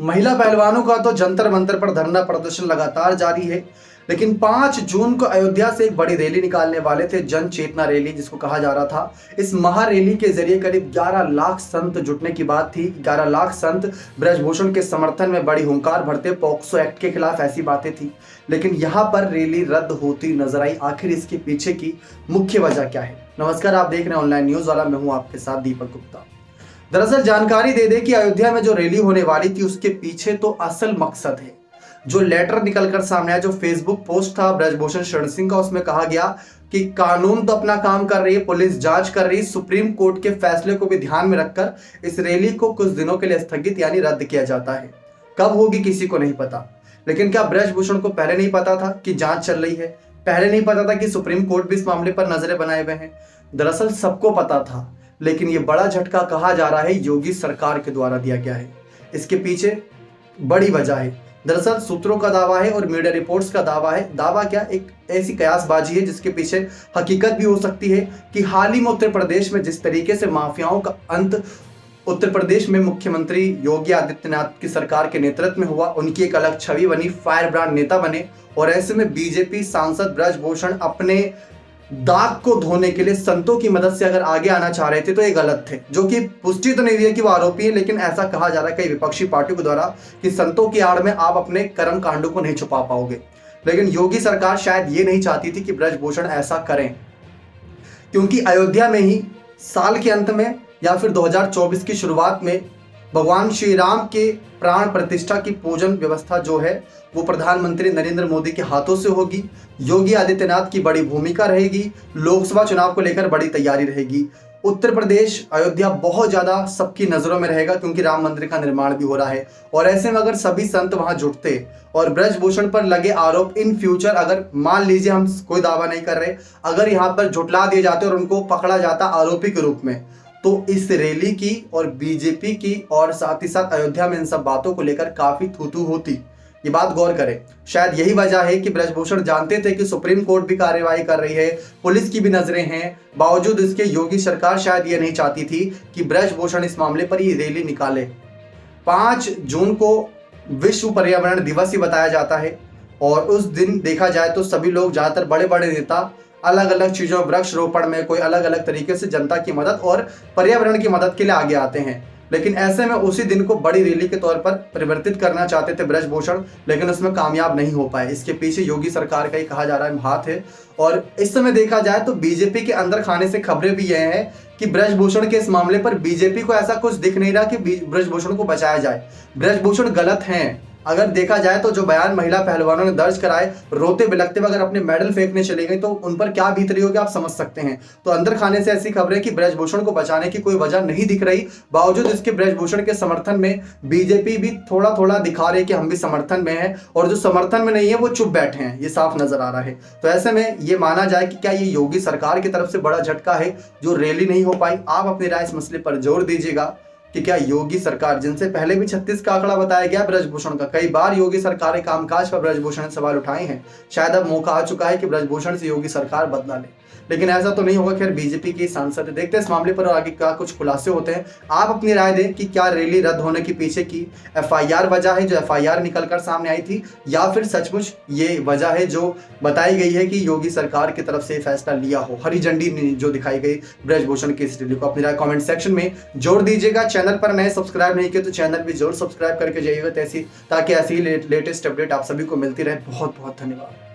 महिला पहलवानों का तो जंतर मंतर पर धरना प्रदर्शन लगातार जारी है। लेकिन 5 जून को अयोध्या से एक बड़ी रैली निकालने वाले थे, जन चेतना रैली जिसको कहा जा रहा था। इस महारैली के जरिए करीब 11 लाख संत जुटने की बात थी। 11 लाख संत ब्रजभूषण के समर्थन में बड़ी हुंकार भरते, पॉक्सो एक्ट के खिलाफ ऐसी बातें थी। लेकिन यहाँ पर रैली रद्द होती नजर आई। आखिर इसके पीछे की मुख्य वजह क्या है? नमस्कार, आप देख रहे हैं ऑनलाइन न्यूज वाला। मैं हूँ आपके साथ दीपक गुप्ता। दरअसल जानकारी दे दे कि अयोध्या में जो रैली होने वाली थी उसके पीछे तो असल मकसद है। जो लेटर निकलकर सामने आया, जो फेसबुक पोस्ट था ब्रजभूषण शरण सिंह का, उसमें कहा गया कि कानून तो अपना काम कर रही है, पुलिस जांच कर रही है, सुप्रीम कोर्ट के फैसले को भी ध्यान में रखकर इस रैली को कुछ दिनों के लिए स्थगित यानी रद्द किया जाता है। कब होगी किसी को नहीं पता। लेकिन क्या ब्रजभूषण को पहले नहीं पता था कि जांच चल रही है? पहले नहीं पता था कि सुप्रीम कोर्ट भी इस मामले पर नजरें बनाए हुए हैं? दरअसल सबको पता था, लेकिन ये बड़ा झटका कहा जा रहा है योगी सरकार के द्वारा दिया गया है। इसके पीछे बड़ी वजह है। दरअसल सूत्रों का दावा है और मीडिया रिपोर्ट्स का दावा है। दावा क्या, एक ऐसी कयासबाजी है जिसके पीछे हकीकत भी हो सकती है कि हाल ही में उत्तर प्रदेश में जिस तरीके से माफियाओं का अंत उत्तर प्रदेश में मुख्यमंत्री योगी आदित्यनाथ की सरकार के नेतृत्व में हुआ, उनकी एक अलग छवि बनी, फायर ब्रांड नेता बने। और ऐसे में बीजेपी सांसद ब्रजभूषण अपने दाग को धोने के लिए संतों की मदद से अगर आगे आना चाह रहे थे तो ये गलत थे। जो कि पुष्टि तो नहीं हुई है कि वो आरोपी है, लेकिन ऐसा कहा जा रहा है कई विपक्षी पार्टियों के द्वारा कि संतों की आड़ में आप अपने कर्म कांडों को नहीं छुपा पाओगे। लेकिन योगी सरकार शायद ये नहीं चाहती थी कि ब्रजभूषण ऐसा करें, क्योंकि अयोध्या में ही साल के अंत में या फिर 2024 की शुरुआत में भगवान श्री राम के प्राण प्रतिष्ठा की पूजन व्यवस्था जो है वो प्रधानमंत्री नरेंद्र मोदी के हाथों से होगी। योगी आदित्यनाथ की बड़ी भूमिका रहेगी। लोकसभा चुनाव को लेकर बड़ी तैयारी रहेगी। उत्तर प्रदेश अयोध्या बहुत ज्यादा सबकी नजरों में रहेगा, क्योंकि राम मंदिर का निर्माण भी हो रहा है। और ऐसे में अगर सभी संत वहां जुटते और ब्रजभूषण पर लगे आरोप इन फ्यूचर, अगर मान लीजिए, हम कोई दावा नहीं कर रहे, अगर यहाँ पर झुटला दिए जाते और उनको पकड़ा जाता आरोपी के रूप में, तो इस रैली की और बीजेपी की और साथ ही साथ अयोध्या में इन सब बातों को लेकर काफी थू-थू होती। ये बात गौर करें। शायद यही वजह है कि ब्रजभूषण जानते थे कि सुप्रीम कोर्ट भी कार्यवाही कर रही है, पुलिस की भी नजरें हैं, बावजूद इसके योगी सरकार शायद ये नहीं चाहती थी कि ब्रजभूषण इस मामले पर ये रैली निकाले। 5 जून को विश्व पर्यावरण दिवस ही बताया जाता है और उस दिन देखा जाए तो सभी लोग, ज्यादातर बड़े बड़े नेता अलग अलग चीजों, वृक्ष रोपण में, कोई अलग अलग तरीके से जनता की मदद और पर्यावरण की मदद के लिए आगे आते हैं। लेकिन ऐसे में उसी दिन को बड़ी रैली के तौर पर परिवर्तित करना चाहते थे ब्रजभूषण, लेकिन उसमें कामयाब नहीं हो पाए। इसके पीछे योगी सरकार का ही कहा जा रहा है हाथ है। और इस समय देखा जाए तो बीजेपी के अंदर खाने से खबरें भी यह है कि ब्रजभूषण के इस मामले पर बीजेपी को ऐसा कुछ दिख नहीं रहा कि ब्रजभूषण को बचाया जाए। ब्रजभूषण गलत हैं। अगर देखा जाए तो जो बयान महिला पहलवानों ने दर्ज कराए, रोते बिलखते हुए अगर अपने मेडल फेंकने चले गए, तो उन पर क्या बीत रही होगी आप समझ सकते हैं। तो अंदर खाने से ऐसी खबरें कि ब्रजभूषण को बचाने की कोई वजह नहीं दिख रही, बावजूद इसके ब्रजभूषण के समर्थन में बीजेपी भी थोड़ा थोड़ा दिखा रही है कि हम भी समर्थन में हैं, और जो समर्थन में नहीं है वो चुप बैठे हैं, ये साफ नजर आ रहा है। तो ऐसे में ये माना जाए कि क्या ये योगी सरकार की तरफ से बड़ा झटका है जो रैली नहीं हो पाई? आप अपनी राय इस मसले पर जोर दीजिएगा कि क्या योगी सरकार, जिनसे पहले भी 36 का आंकड़ा बताया गया ब्रजभूषण का, कई बार योगी सरकार के कामकाज पर ब्रजभूषण ने सवाल उठाए हैं, शायद अब मौका आ चुका है कि ब्रजभूषण से योगी सरकार बदला ले। लेकिन ऐसा तो नहीं होगा। खैर, बीजेपी की सांसद देखते हैं इस मामले पर आगे क्या कुछ खुलासे होते हैं। आप अपनी राय दें कि क्या रैली रद्द होने के पीछे की एफआईआर वजह है, जो एफआईआर निकलकर सामने आई थी, या फिर सचमुच ये वजह है जो बताई गई है कि योगी सरकार की तरफ से फैसला लिया हो, हरी झंडी जो दिखाई गई ब्रजभूषण की इस रैली को? अपनी राय कमेंट सेक्शन में जोड़ दीजिएगा। चैनल पर नए सब्सक्राइब नहीं किए तो चैनल भी जरूर सब्सक्राइब करके जाइएगा, ताकि ऐसी लेटेस्ट अपडेट आप सभी को मिलती रहे। बहुत बहुत धन्यवाद।